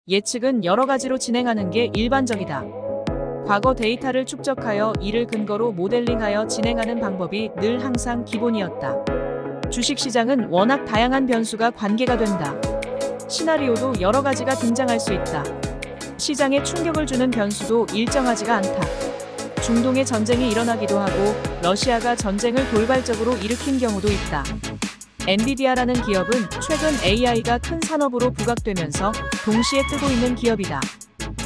예측은 여러 가지로 진행하는 게 일반적이다. 과거 데이터를 축적하여 이를 근거로 모델링하여 진행하는 방법이 늘 항상 기본이었다. 주식시장은 워낙 다양한 변수가 관계가 된다. 시나리오도 여러 가지가 등장할 수 있다. 시장에 충격을 주는 변수도 일정하지가 않다. 중동에 전쟁이 일어나기도 하고 러시아가 전쟁을 돌발적으로 일으킨 경우도 있다. 엔비디아라는 기업은 최근 AI가 큰 산업으로 부각되면서 동시에 뜨고 있는 기업이다.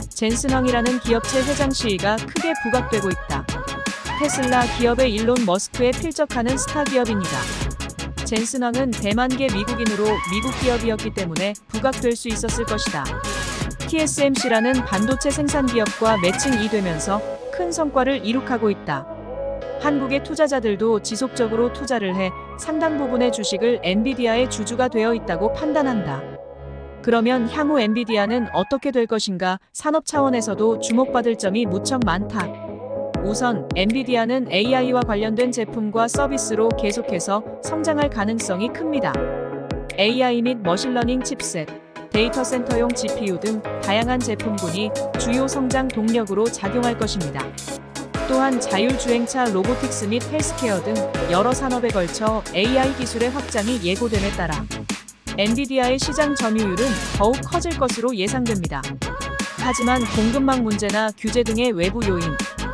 젠슨 황이라는 기업체 회장 시위가 크게 부각되고 있다. 테슬라 기업의 일론 머스크에 필적하는 스타 기업입니다. 젠슨 황은 대만계 미국인으로 미국 기업이었기 때문에 부각될 수 있었을 것이다. TSMC라는 반도체 생산 기업과 매칭이 되면서 큰 성과를 이룩하고 있다. 한국의 투자자들도 지속적으로 투자를 해 상당 부분의 주식을 엔비디아의 주주가 되어 있다고 판단한다. 그러면 향후 엔비디아는 어떻게 될 것인가? 산업 차원에서도 주목받을 점이 무척 많다. 우선 엔비디아는 AI와 관련된 제품과 서비스로 계속해서 성장할 가능성이 큽니다. AI 및 머신러닝 칩셋, 데이터 센터용 GPU 등 다양한 제품군이 주요 성장 동력으로 작용할 것입니다. 또한 자율주행차, 로보틱스 및 헬스케어 등 여러 산업에 걸쳐 AI 기술의 확장이 예고됨에 따라 엔비디아의 시장 점유율은 더욱 커질 것으로 예상됩니다. 하지만 공급망 문제나 규제 등의 외부 요인,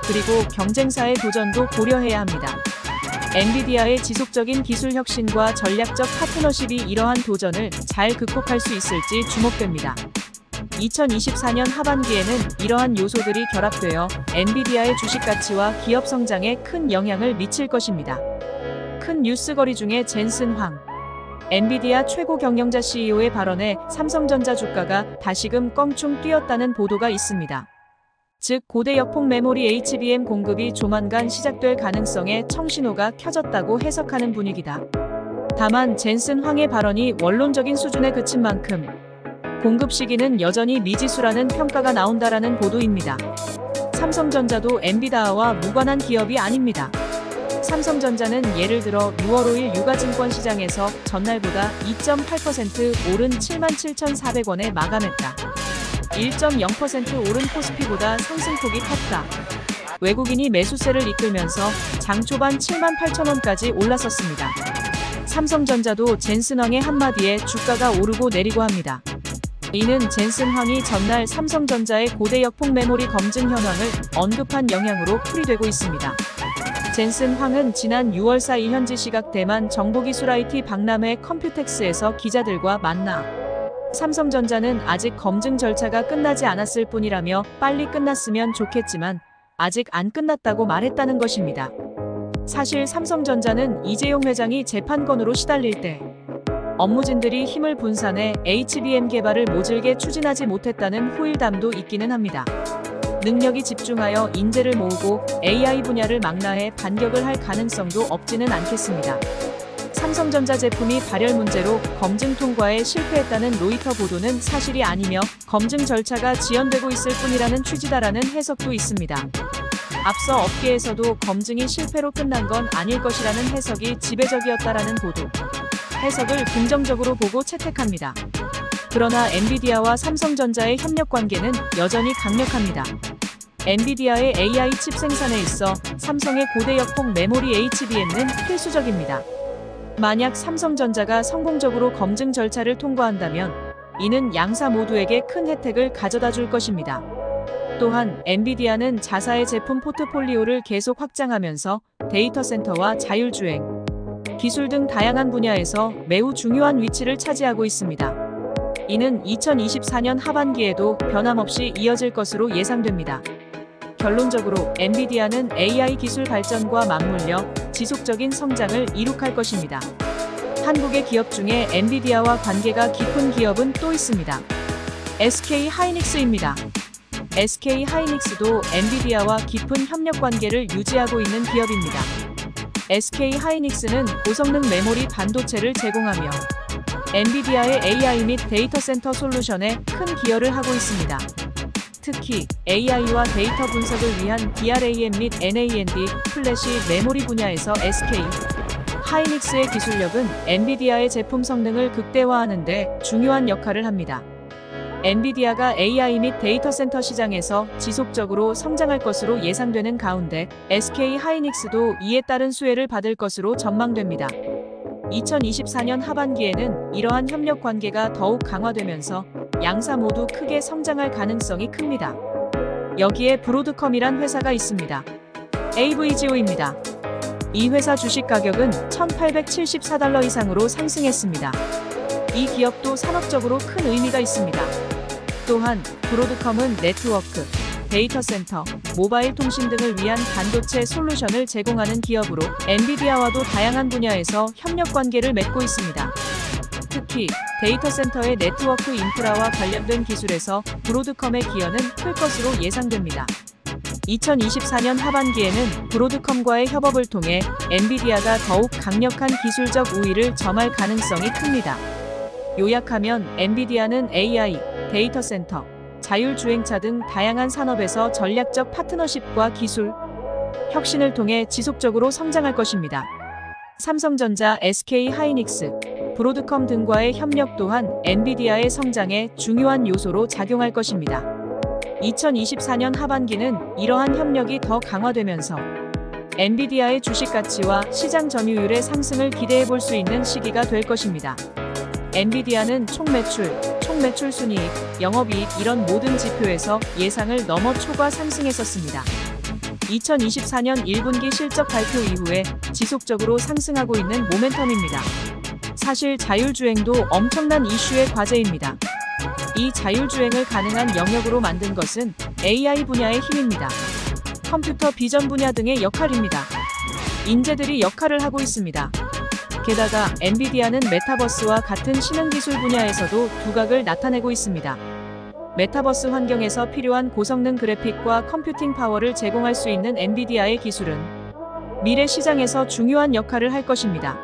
그리고 경쟁사의 도전도 고려해야 합니다. 엔비디아의 지속적인 기술 혁신과 전략적 파트너십이 이러한 도전을 잘 극복할 수 있을지 주목됩니다. 2024년 하반기에는 이러한 요소들이 결합되어 엔비디아의 주식 가치와 기업 성장에 큰 영향을 미칠 것입니다. 큰 뉴스거리 중에 젠슨 황, 엔비디아 최고 경영자 CEO의 발언에 삼성전자 주가가 다시금 껑충 뛰었다는 보도가 있습니다. 즉 고대 역폭 메모리 HBM 공급이 조만간 시작될 가능성에 청신호가 켜졌다고 해석하는 분위기다. 다만 젠슨 황의 발언이 원론적인 수준에 그친 만큼 공급 시기는 여전히 미지수라는 평가가 나온다라는 보도입니다. 삼성전자도 엔비디아와 무관한 기업이 아닙니다. 삼성전자는 예를 들어 6월 5일 유가증권 시장에서 전날보다 2.8% 오른 77,400원에 마감했다. 1.0% 오른 코스피보다 상승폭이 컸다. 외국인이 매수세를 이끌면서 장 초반 78,000원까지 올라섰습니다. 삼성전자도 젠슨 황의 한마디에 주가가 오르고 내리고 합니다. 이는 젠슨 황이 전날 삼성전자의 고대 역폭 메모리 검증 현황을 언급한 영향으로 풀이되고 있습니다. 젠슨 황은 지난 6월 4일 현지 시각 대만 정보기술 IT 박람회 컴퓨텍스에서 기자들과 만나 삼성전자는 아직 검증 절차가 끝나지 않았을 뿐이라며 빨리 끝났으면 좋겠지만 아직 안 끝났다고 말했다는 것입니다. 사실 삼성전자는 이재용 회장이 재판건으로 시달릴 때 업무진들이 힘을 분산해 HBM 개발을 모질게 추진하지 못했다는 후일담도 있기는 합니다. 능력이 집중하여 인재를 모으고 AI 분야를 망라해 반격을 할 가능성도 없지는 않겠습니다. 삼성전자 제품이 발열 문제로 검증 통과에 실패했다는 로이터 보도는 사실이 아니며 검증 절차가 지연되고 있을 뿐이라는 취지다라는 해석도 있습니다. 앞서 업계에서도 검증이 실패로 끝난 건 아닐 것이라는 해석이 지배적이었다라는 보도. 해석을 긍정적으로 보고 채택합니다. 그러나 엔비디아와 삼성전자의 협력 관계는 여전히 강력합니다. 엔비디아의 AI 칩 생산에 있어 삼성의 고대 역폭 메모리 HBM은 필수적입니다. 만약 삼성전자가 성공적으로 검증 절차를 통과한다면 이는 양사 모두에게 큰 혜택을 가져다 줄 것입니다. 또한 엔비디아는 자사의 제품 포트폴리오를 계속 확장하면서 데이터 센터와 자율주행, 기술 등 다양한 분야에서 매우 중요한 위치를 차지하고 있습니다. 이는 2024년 하반기에도 변함없이 이어질 것으로 예상됩니다. 결론적으로 엔비디아는 AI 기술 발전과 맞물려 지속적인 성장을 이룩할 것입니다. 한국의 기업 중에 엔비디아와 관계가 깊은 기업은 또 있습니다. SK 하이닉스입니다. SK 하이닉스도 엔비디아와 깊은 협력 관계를 유지하고 있는 기업입니다. SK 하이닉스는 고성능 메모리 반도체를 제공하며 엔비디아의 AI 및 데이터 센터 솔루션에 큰 기여를 하고 있습니다. 특히 AI와 데이터 분석을 위한 DRAM 및 NAND, 플래시 메모리 분야에서 SK 하이닉스의 기술력은 엔비디아의 제품 성능을 극대화하는 데 중요한 역할을 합니다. 엔비디아가 AI 및 데이터 센터 시장에서 지속적으로 성장할 것으로 예상되는 가운데 SK 하이닉스도 이에 따른 수혜를 받을 것으로 전망됩니다. 2024년 하반기에는 이러한 협력 관계가 더욱 강화되면서 양사 모두 크게 성장할 가능성이 큽니다. 여기에 브로드컴이란 회사가 있습니다. AVGO입니다. 이 회사 주식 가격은 $1,874 이상으로 상승했습니다. 이 기업도 산업적으로 큰 의미가 있습니다. 또한 브로드컴은 네트워크, 데이터 센터, 모바일 통신 등을 위한 반도체 솔루션을 제공하는 기업으로 엔비디아와도 다양한 분야에서 협력 관계를 맺고 있습니다. 특히 데이터 센터의 네트워크 인프라와 관련된 기술에서 브로드컴의 기여는 클 것으로 예상됩니다. 2024년 하반기에는 브로드컴과의 협업을 통해 엔비디아가 더욱 강력한 기술적 우위를 점할 가능성이 큽니다. 요약하면 엔비디아는 AI, 데이터 센터, 자율주행차 등 다양한 산업에서 전략적 파트너십과 기술, 혁신을 통해 지속적으로 성장할 것입니다. 삼성전자, SK 하이닉스, 브로드컴 등과의 협력 또한 엔비디아의 성장에 중요한 요소로 작용할 것입니다. 2024년 하반기는 이러한 협력이 더 강화되면서 엔비디아의 주식 가치와 시장 점유율의 상승을 기대해 볼 수 있는 시기가 될 것입니다. 엔비디아는 총매출 순이익, 영업이익 이런 모든 지표에서 예상을 넘어 초과 상승했었습니다. 2024년 1분기 실적 발표 이후에 지속적으로 상승하고 있는 모멘텀입니다. 사실 자율주행도 엄청난 이슈의 과제입니다. 이 자율주행을 가능한 영역으로 만든 것은 AI 분야의 힘입니다. 컴퓨터 비전 분야 등의 역할입니다. 인재들이 역할을 하고 있습니다. 게다가 엔비디아는 메타버스와 같은 신흥기술 분야에서도 두각을 나타내고 있습니다. 메타버스 환경에서 필요한 고성능 그래픽과 컴퓨팅 파워를 제공할 수 있는 엔비디아의 기술은 미래 시장에서 중요한 역할을 할 것입니다.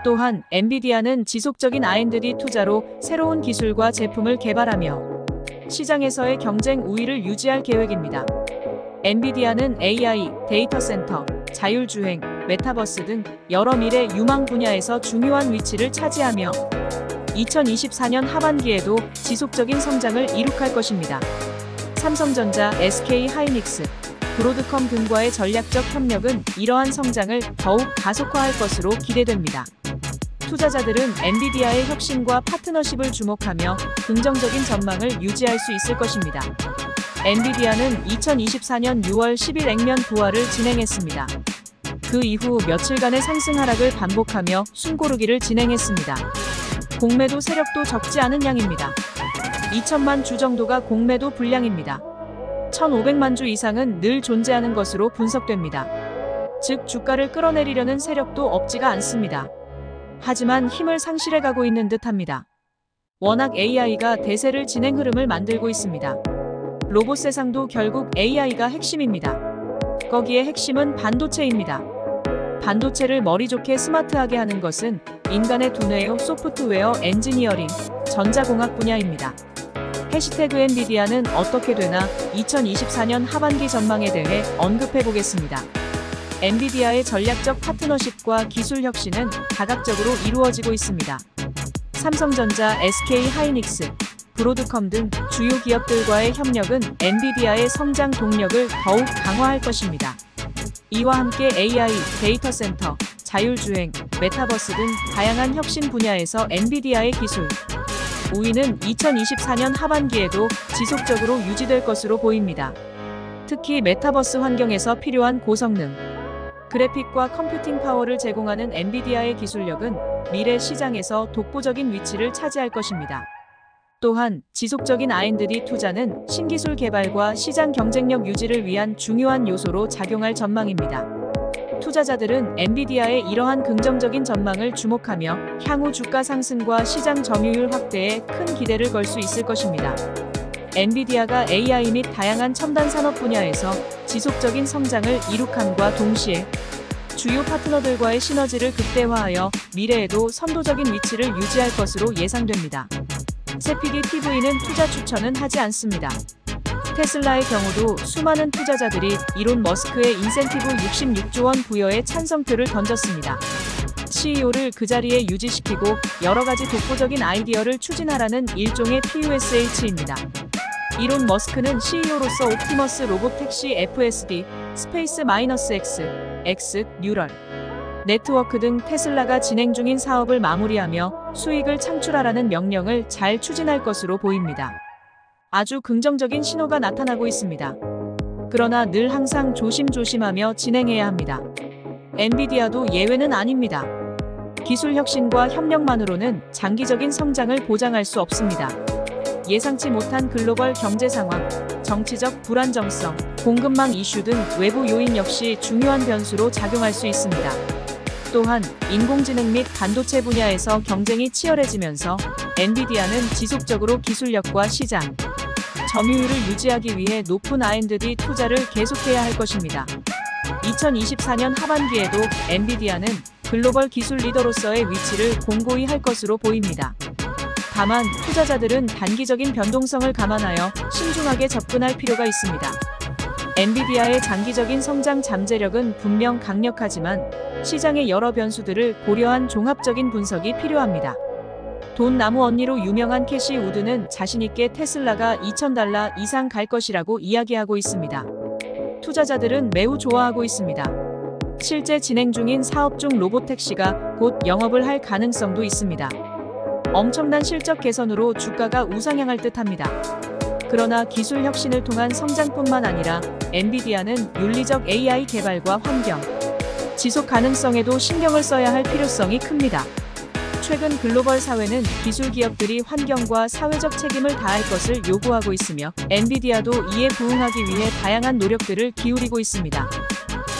또한 엔비디아는 지속적인 R&D 투자로 새로운 기술과 제품을 개발하며 시장에서의 경쟁 우위를 유지할 계획입니다. 엔비디아는 AI, 데이터 센터, 자율주행, 메타버스 등 여러 미래 유망 분야에서 중요한 위치를 차지하며 2024년 하반기에도 지속적인 성장을 이룩할 것입니다. 삼성전자, SK 하이닉스, 브로드컴 등과의 전략적 협력은 이러한 성장을 더욱 가속화할 것으로 기대됩니다. 투자자들은 엔비디아의 혁신과 파트너십을 주목하며 긍정적인 전망을 유지할 수 있을 것입니다. 엔비디아는 2024년 6월 10일 액면 부활을 진행했습니다. 그 이후 며칠간의 상승 하락을 반복하며 숨고르기를 진행했습니다. 공매도 세력도 적지 않은 양입니다. 2천만 주 정도가 공매도 불량입니다. 1,500만 주 이상은 늘 존재하는 것으로 분석됩니다. 즉 주가를 끌어내리려는 세력도 없지가 않습니다. 하지만 힘을 상실해가고 있는 듯합니다. 워낙 AI가 대세를 진행 흐름을 만들고 있습니다. 로봇 세상도 결국 AI가 핵심입니다. 거기에 핵심은 반도체입니다. 반도체를 머리 좋게 스마트하게 하는 것은 인간의 두뇌요 소프트웨어 엔지니어링, 전자공학 분야입니다. 해시태그 엔비디아는 어떻게 되나 2024년 하반기 전망에 대해 언급해 보겠습니다. 엔비디아의 전략적 파트너십과 기술 혁신은 다각적으로 이루어지고 있습니다. 삼성전자, SK 하이닉스, 브로드컴 등 주요 기업들과의 협력은 엔비디아의 성장 동력을 더욱 강화할 것입니다. 이와 함께 AI, 데이터 센터, 자율주행, 메타버스 등 다양한 혁신 분야에서 엔비디아의 기술 우위는 2024년 하반기에도 지속적으로 유지될 것으로 보입니다. 특히 메타버스 환경에서 필요한 고성능 그래픽과 컴퓨팅 파워를 제공하는 엔비디아의 기술력은 미래 시장에서 독보적인 위치를 차지할 것입니다. 또한 지속적인 R&D 투자는 신기술 개발과 시장 경쟁력 유지를 위한 중요한 요소로 작용할 전망입니다. 투자자들은 엔비디아의 이러한 긍정적인 전망을 주목하며 향후 주가 상승과 시장 점유율 확대에 큰 기대를 걸 수 있을 것입니다. 엔비디아가 AI 및 다양한 첨단 산업 분야에서 지속적인 성장을 이룩함과 동시에 주요 파트너들과의 시너지를 극대화하여 미래에도 선도적인 위치를 유지할 것으로 예상됩니다. 세피기 TV는 투자 추천은 하지 않습니다. 테슬라의 경우도 수많은 투자자들이 일론 머스크의 인센티브 66조 원 부여에 찬성표를 던졌습니다. CEO를 그 자리에 유지시키고 여러 가지 독보적인 아이디어를 추진하라는 일종의 PUSH입니다. 이론 머스크는 CEO로서 옵티머스 로봇택시 FSD, 스페이스-X, X, 뉴럴 네트워크 등 테슬라가 진행 중인 사업을 마무리하며 수익을 창출하라는 명령을 잘 추진할 것으로 보입니다. 아주 긍정적인 신호가 나타나고 있습니다. 그러나 늘 항상 조심조심하며 진행해야 합니다. 엔비디아도 예외는 아닙니다. 기술 혁신과 협력만으로는 장기적인 성장을 보장할 수 없습니다. 예상치 못한 글로벌 경제 상황, 정치적 불안정성, 공급망 이슈 등 외부 요인 역시 중요한 변수로 작용할 수 있습니다. 또한 인공지능 및 반도체 분야에서 경쟁이 치열해지면서 엔비디아는 지속적으로 기술력과 시장 점유율을 유지하기 위해 높은 R&D 투자를 계속해야 할 것입니다. 2024년 하반기에도 엔비디아는 글로벌 기술 리더로서의 위치를 공고히 할 것으로 보입니다. 다만 투자자들은 단기적인 변동성을 감안하여 신중하게 접근할 필요가 있습니다. 엔비디아의 장기적인 성장 잠재력은 분명 강력하지만 시장의 여러 변수들을 고려한 종합적인 분석이 필요합니다. 돈 나무 언니로 유명한 캐시 우드는 자신있게 테슬라가 $2,000 이상 갈 것이라고 이야기하고 있습니다. 투자자들은 매우 좋아하고 있습니다. 실제 진행 중인 사업 중 로봇택시가 곧 영업을 할 가능성도 있습니다. 엄청난 실적 개선으로 주가가 우상향할 듯합니다. 그러나 기술 혁신을 통한 성장뿐만 아니라 엔비디아는 윤리적 AI 개발과 환경, 지속 가능성에도 신경을 써야 할 필요성이 큽니다. 최근 글로벌 사회는 기술 기업들이 환경과 사회적 책임을 다할 것을 요구하고 있으며 엔비디아도 이에 부응하기 위해 다양한 노력들을 기울이고 있습니다.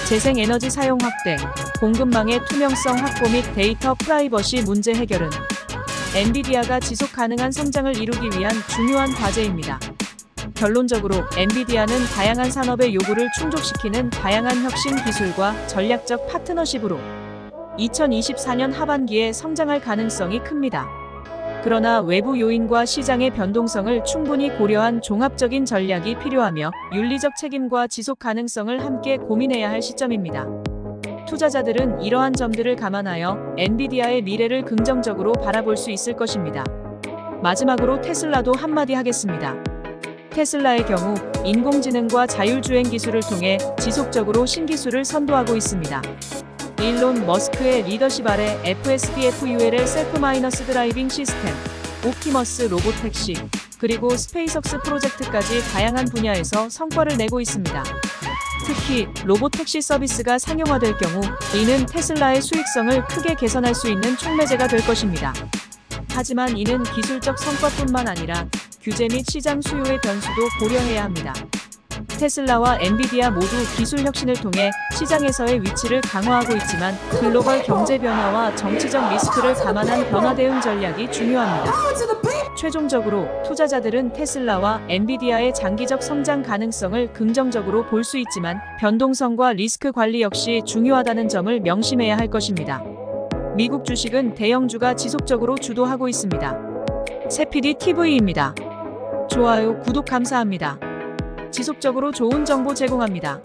재생에너지 사용 확대, 공급망의 투명성 확보 및 데이터 프라이버시 문제 해결은 엔비디아가 지속 가능한 성장을 이루기 위한 중요한 과제입니다. 결론적으로 엔비디아는 다양한 산업의 요구를 충족시키는 다양한 혁신 기술과 전략적 파트너십으로 2024년 하반기에 성장할 가능성이 큽니다. 그러나 외부 요인과 시장의 변동성을 충분히 고려한 종합적인 전략이 필요하며 윤리적 책임과 지속 가능성을 함께 고민해야 할 시점입니다. 투자자들은 이러한 점들을 감안하여 엔비디아의 미래를 긍정적으로 바라볼 수 있을 것입니다. 마지막으로 테슬라도 한마디 하겠습니다. 테슬라의 경우 인공지능과 자율주행 기술을 통해 지속적으로 신기술을 선도하고 있습니다. 일론 머스크의 리더십 아래 FSD-FULL 셀프 드라이빙 시스템, 옵티머스 로봇택시, 그리고 스페이스X 프로젝트까지 다양한 분야에서 성과를 내고 있습니다. 특히 로봇택시 서비스가 상용화될 경우 이는 테슬라의 수익성을 크게 개선할 수 있는 촉매제가 될 것입니다. 하지만 이는 기술적 성과뿐만 아니라 규제 및 시장 수요의 변수도 고려해야 합니다. 테슬라와 엔비디아 모두 기술 혁신을 통해 시장에서의 위치를 강화하고 있지만 글로벌 경제 변화와 정치적 리스크를 감안한 변화 대응 전략이 중요합니다. 최종적으로 투자자들은 테슬라와 엔비디아의 장기적 성장 가능성을 긍정적으로 볼 수 있지만 변동성과 리스크 관리 역시 중요하다는 점을 명심해야 할 것입니다. 미국 주식은 대형주가 지속적으로 주도하고 있습니다. 세피디TV입니다. 좋아요, 구독 감사합니다. 지속적으로 좋은 정보 제공합니다.